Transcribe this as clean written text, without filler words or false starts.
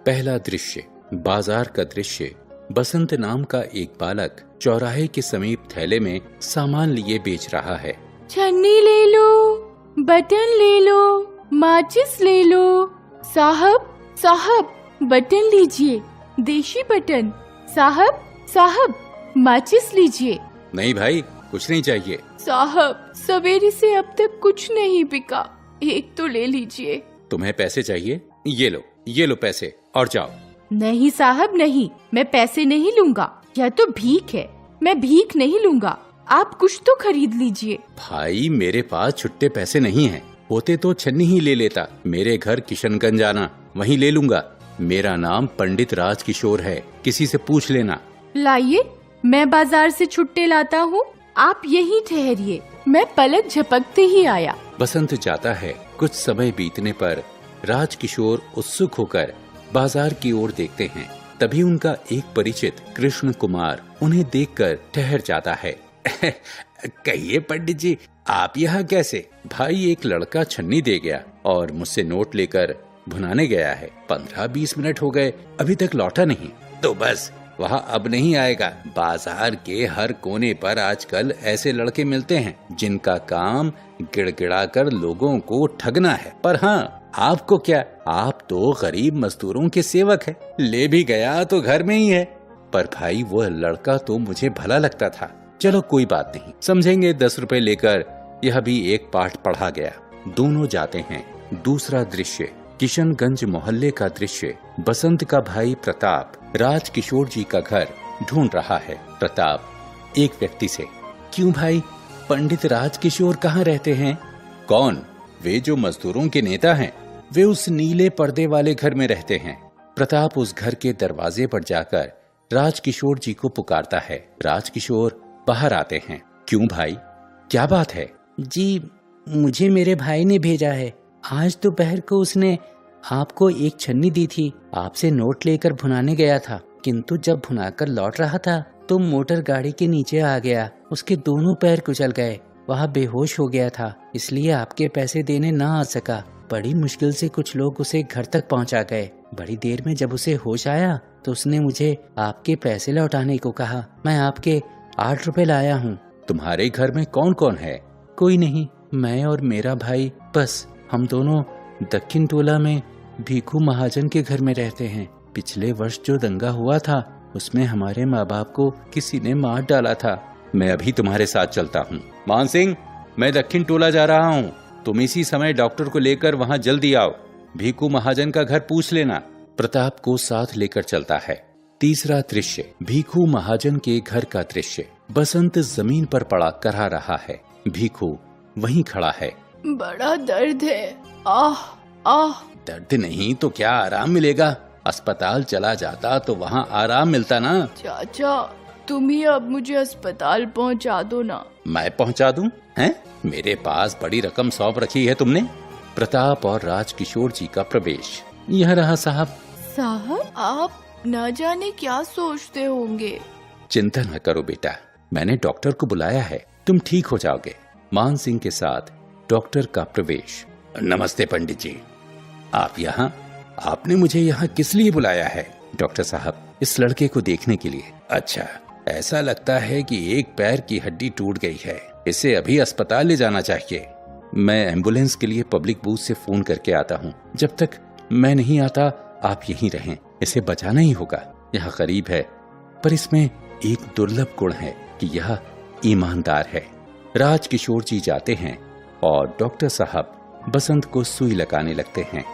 पहला दृश्य, बाजार का दृश्य। बसंत नाम का एक बालक चौराहे के समीप थैले में सामान लिए बेच रहा है। छन्नी ले लो, बटन ले लो, माचिस ले लो। साहब साहब बटन लीजिए, देशी बटन। साहब साहब माचिस लीजिए। नहीं भाई, कुछ नहीं चाहिए। साहब सवेरे से अब तक कुछ नहीं बिका, एक तो ले लीजिए। तुम्हें पैसे चाहिए? ये लो पैसे और जाओ। नहीं साहब नहीं, मैं पैसे नहीं लूंगा, यह तो भीख है, मैं भीख नहीं लूंगा, आप कुछ तो खरीद लीजिए। भाई मेरे पास छुट्टे पैसे नहीं हैं, होते तो छन्नी ही ले लेता। मेरे घर किशनगंज आना, वहीं ले लूंगा। मेरा नाम पंडित राजकिशोर है, किसी से पूछ लेना। लाइए, मैं बाजार से छुट्टे लाता हूँ, आप यहीं ठहरिए, मैं पलक झपकते ही आया। बसंत जाता है। कुछ समय बीतने पर राजकिशोर उत्सुक होकर बाजार की ओर देखते हैं। तभी उनका एक परिचित कृष्ण कुमार उन्हें देखकर ठहर जाता है। कहिए पंडित जी, आप यहाँ कैसे? भाई एक लड़का छन्नी दे गया और मुझसे नोट लेकर भुनाने गया है। 15-20 मिनट हो गए, अभी तक लौटा नहीं। तो बस वहाँ अब नहीं आएगा। बाजार के हर कोने पर आजकल ऐसे लड़के मिलते हैं जिनका काम गिड़गिड़ाकर लोगों को ठगना है। पर हाँ, आपको क्या, आप तो गरीब मजदूरों के सेवक हैं। ले भी गया तो घर में ही है। पर भाई वो लड़का तो मुझे भला लगता था। चलो कोई बात नहीं, समझेंगे। 10 रुपए लेकर यह भी एक पाठ पढ़ा गया। दोनों जाते हैं। दूसरा दृश्य, किशनगंज मोहल्ले का दृश्य। बसंत का भाई प्रताप राजकिशोर जी का घर ढूंढ रहा है। प्रताप एक व्यक्ति से, क्यों भाई, पंडित राजकिशोर कहाँ रहते हैं? कौन? वे जो मजदूरों के नेता हैं, वे उस नीले पर्दे वाले घर में रहते हैं। प्रताप उस घर के दरवाजे पर जाकर राजकिशोर जी को पुकारता है। राजकिशोर बाहर आते हैं। क्यों भाई, क्या बात है? जी, मुझे मेरे भाई ने भेजा है। आज दोपहर को उसने आपको एक छन्नी दी थी। आपसे नोट लेकर भुनाने गया था, किंतु जब भुनाकर लौट रहा था तो मोटर गाड़ी के नीचे आ गया। उसके दोनों पैर कुचल गए, वह बेहोश हो गया था, इसलिए आपके पैसे देने ना आ सका। बड़ी मुश्किल से कुछ लोग उसे घर तक पहुंचा गए। बड़ी देर में जब उसे होश आया तो उसने मुझे आपके पैसे लौटाने को कहा। मैं आपके 8 रुपए लाया हूँ। तुम्हारे घर में कौन कौन है? कोई नहीं, मैं और मेरा भाई, बस हम दोनों दक्षिण टोला में भीखू महाजन के घर में रहते हैं। पिछले वर्ष जो दंगा हुआ था उसमें हमारे माँ बाप को किसी ने मार डाला था। मैं अभी तुम्हारे साथ चलता हूँ। मान सिंह, मैं दक्षिण टोला जा रहा हूँ, तुम इसी समय डॉक्टर को लेकर वहाँ जल्दी आओ। भीखू महाजन का घर पूछ लेना। प्रताप को साथ लेकर चलता है। तीसरा दृश्य, भीखू महाजन के घर का दृश्य। बसंत जमीन पर पड़ा करा रहा है। भीखू वहीं खड़ा है। बड़ा दर्द है, आह आह। दर्द नहीं तो क्या आराम मिलेगा? अस्पताल चला जाता तो वहाँ आराम मिलता ना। चाचा, तुम ही अब मुझे अस्पताल पहुंचा दो ना। मैं पहुंचा दूं? हैं? मेरे पास बड़ी रकम सौंप रखी है तुमने। प्रताप और राजकिशोर जी का प्रवेश। यह रहा साहब। साहब, आप न जाने क्या सोचते होंगे। चिंता न करो बेटा, मैंने डॉक्टर को बुलाया है, तुम ठीक हो जाओगे। मान सिंह के साथ डॉक्टर का प्रवेश। नमस्ते पंडित जी, आप यहाँ? आपने मुझे यहाँ किस लिए बुलाया है? डॉक्टर साहब, इस लड़के को देखने के लिए। अच्छा, ऐसा लगता है कि एक पैर की हड्डी टूट गई है, इसे अभी अस्पताल ले जाना चाहिए। मैं एम्बुलेंस के लिए पब्लिक बूथ से फोन करके आता हूँ। जब तक मैं नहीं आता आप यहीं रहें, इसे बचाना ही होगा। यह गरीब है, पर इसमें एक दुर्लभ गुण है कि यह ईमानदार है। राजकिशोर जी जाते हैं और डॉक्टर साहब बसंत को सुई लगाने लगते हैं।